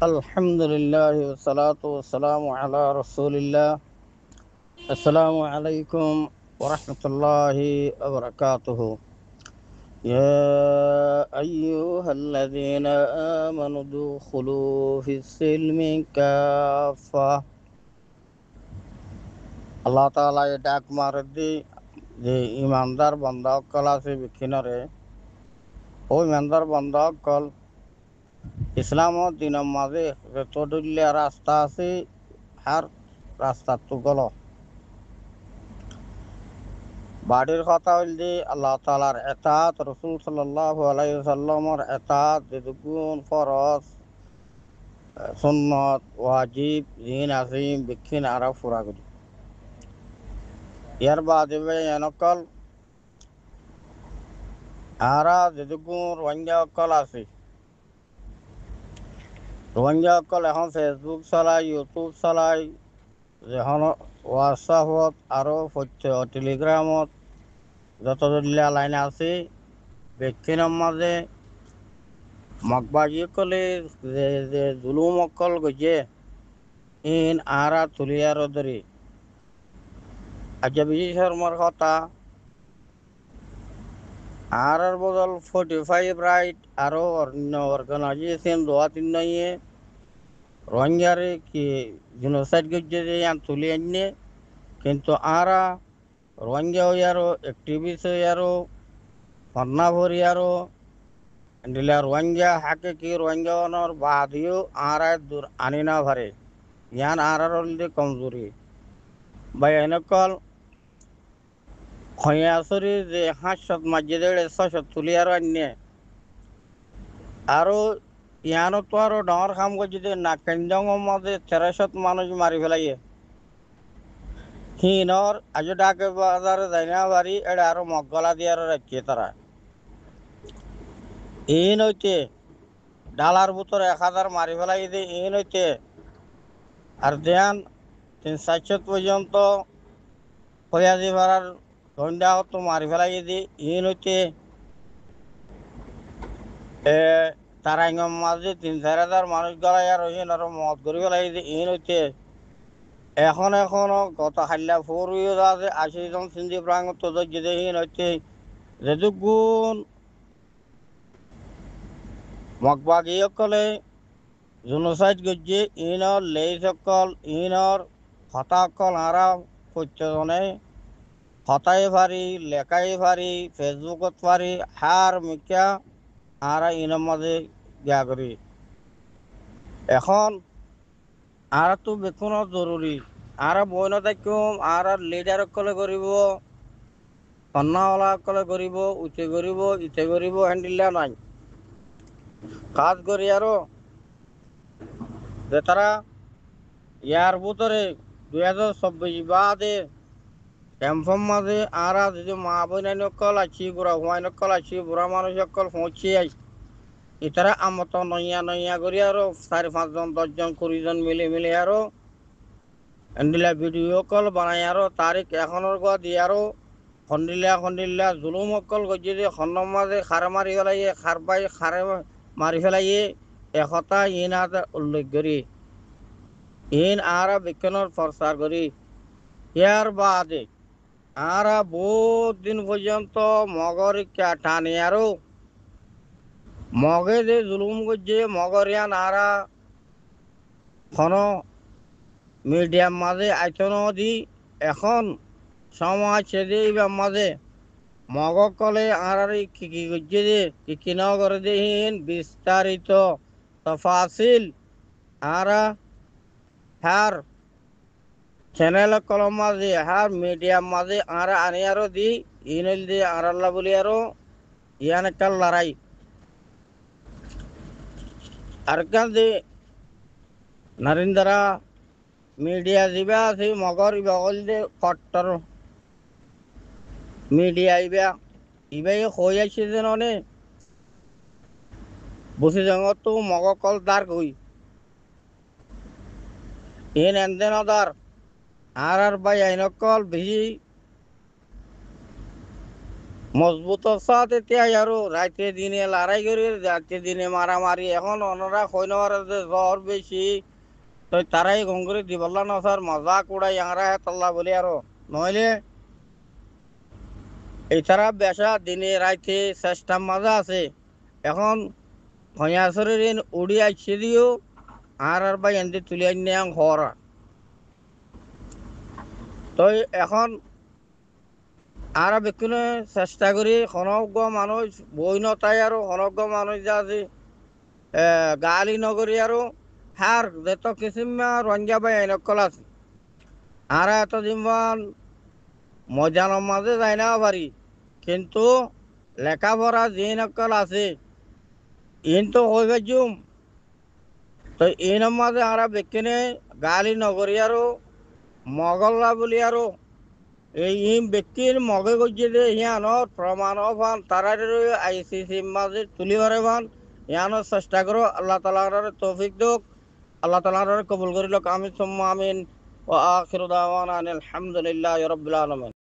আলহামদুলিল্লাহ ওয়াসসালাতু ওয়াসসালামু আলা রাসূলিল্লাহ। আসসালামু আলাইকুম ওয়া রাহমাতুল্লাহি ওয়া বারাকাতুহু। ইয়া আইয়ুহাল্লাযীনা আমানু দুখুলু ফিস-সিলমি কাফা। আল্লাহ তাআলা এই ডাক মারদি যে ইমানদার বান্দা সকল আছে বিখিনরে ও ইমানদার বান্দা সকল ইসলাম ও দিনের মাঝে যতদুল্য রাস্তা আছে আর রাস্তা তো গল বাড়ির কথা হইল যে আল্লাহ তাআলার এতাত রাসূল সাল্লাল্লাহু আলাইহি ওয়াসাল্লামের এতাত যেটুকুন ফরজ সুন্নত ওয়াজিব জিন আজিম বিখিন আরা ফুরা করি ইয়ার বাদে এনকল আরা যেটুকুন রোহিঙ্গা অকল আছে রোহিঙ্গা অকল এখন ফেসবুক চালায় ইউটিউব চালায় যখন হোয়াটসআপত আরও টেলিগ্রামত যতদুল্য লাইন আছে বিখিনের মাঝে মগবাজি কলে যে জুলুম অকল গজে ইন আরা তুলিয়ার ধরে আচ্ছা বিজয় শর্মার কথা আর বদল 45 রাইট আরো অন্য অর্গানাইজেশন দোয়া তিন নিয়ে রোহিঙ্গারে কি জিনোসাইড গজে যে তুলি আনিয়ে কিন্তু আরা রোহিঙ্গা হইয়ারো অ্যাক্টিভিস্ট হইয়ারো ফন্না ভরিয়ারো দিলা রোহিঙ্গা হাকে কি রোহিঙ্গা অনর বাদিও আরা দূর আনি না ভরে ইয়ান আরার কমজোরি বা এনেকল খয়াসরি যে 500 মসজিদের 600 তুলি আরো আনিয়ে আরো ইয়ানো তো আরো ডর কাম করছে যে না কেন্দ্রের মধ্যে 1300 মানুষ মারি ফেলাইয়ে হিনর আজ ডাকে বাজারে যাই না বাড়ি এটা আরো মগলা দিয়ে আরো রাখিয়ে তারা ইন হইতে ডালার ভিতরে 1000 মারি ফেলাই দিয়ে ইন হইতে আর দেন 300 পর্যন্ত ফয়াজি ভাড়ার ধন্যা তো মারি ফেলাই দিয়ে ইন হইতে তারা ইঙ্গম মাঝে 3-4 হাজার মানুষ গড়াই আর ইন আরো মত করি ফেলাই দিয়ে ইন হইতে এখনো গত হাল্লা ফোর আছে 80 জন সিন্ধি প্রাঙ্গ তো যেহীন হচ্ছে যেটুকুন মগবাগি সকলে জুনোসাইড গজ্জে ইনর লেই সকল ইনর হতা সকল আরা প্রত্যজনে হতাই পারি লেখাই পারি ফেসবুকত পারি হার মিকা আরা ইনের মাঝে গিয়া করি এখন আর তো বেকুনো জরুরি আর বইন থাকুম আর লিডার সকলে করিব কন্যাওয়ালা সকলে করিব উঠে করিব ইতে করিব হ্যান্ডিল্লা নাই কাজ করি আরো যে তারা ইয়ার ভিতরে 2024 বাদে ক্যাম্পের মাঝে আরা যদি মা বোন নকল আছি বুড়া হুয়াই নকল আছি বুড়া মানুষ সকল পৌঁছে আই ইতারা আমত নইয়া নইয়া করি আরো 4-5 জন 10 জন 20 জন মিলে আরো হ্যান্ডিল্লা ভিডিও কল বানাই আরো তারিখ এখনের গা দিয়ে আরো খন্ডিল্লা জুলুম অকল গজি যে খন্ডর মাঝে খারে মারি ফেলাইয়ে খার পাই খারে মারি ফেলাইয়ে একতা ইন উল্লেখ করি ইন আরা বিজ্ঞানের প্রচার করি ইয়ার বাদে আরা বহুত দিন পর্যন্ত মগর টানি আরো মগে যে জুলুম করছে মগরিয়ান আরা খন মিডিয়ার মাঝে আইতন দি এখন সমাজ সেদে মাঝে মগ কলে আর কি করছে যে কি ন করে দেহীন বিস্তারিত তফাসিল আরা হার চ্যানেল কলম মাঝে হার মিডিয়ার মাঝে আর আনি আরো দি ইনল দিয়ে আর আল্লাহ বলি আরো ইয়ান একটা লড়াই আর কান যে নরেন্দ্রা মিডিয়া দিবা সেই মগর বগল যে কট্টর মিডিয়া ইবাই হয়ে আসছে যে ননে বসে জঙ্গত তো মগ কল দার কই এন এনদেন দার আর বাই আইনকল বেশি মজবুত সাথ এতিয়া আৰু রাতে দিনে লড়াই করে রাতে দিনে মারামারি এখন ওনারা কইনবার যে জ্বর বেশি তো তারাই গঙ্গুরি দিবল্লা নসার মজা কুড়াই আংরা হেতল্লা বলি আরো নইলে এছাড়া বেশা দিনে রাইতে চেষ্টা মজা আছে এখন ভয়াসরের উড়ি আইছে দিও আর বা এনদি তুলি আনি আং হরা তো এখন আর বেকুনে চেষ্টা করি সমগ্র মানুষ বই নতাই আর সমগ্র মানুষ যা আছে গালি নগরী আৰু হার যেত কিসিমা রঞ্জা বাই আইনকল আছে আর এত দিনবান মজানোর মাঝে যাই না পারি কিন্তু লেখাপড়া যে নকল আছে ইন তো হয়ে গেছুম তো এই মাঝে আর বেকিনে গালি নগরী আৰু মগল্লা বলি আৰু এই ব্যক্তির মগে গিয়ে যে ইয়ানোর প্রমাণ ভান তারা আইসিসি মাঝে তুলি ধরে ভান ইয়ানোর চেষ্টা করো আল্লাহ তালার তৌফিক দিক আল্লাহ তালার কবুল করিল আমি সুম্মা আমিন ও আখির দাওয়ানা আলহামদুলিল্লাহ রাব্বিল আলামিন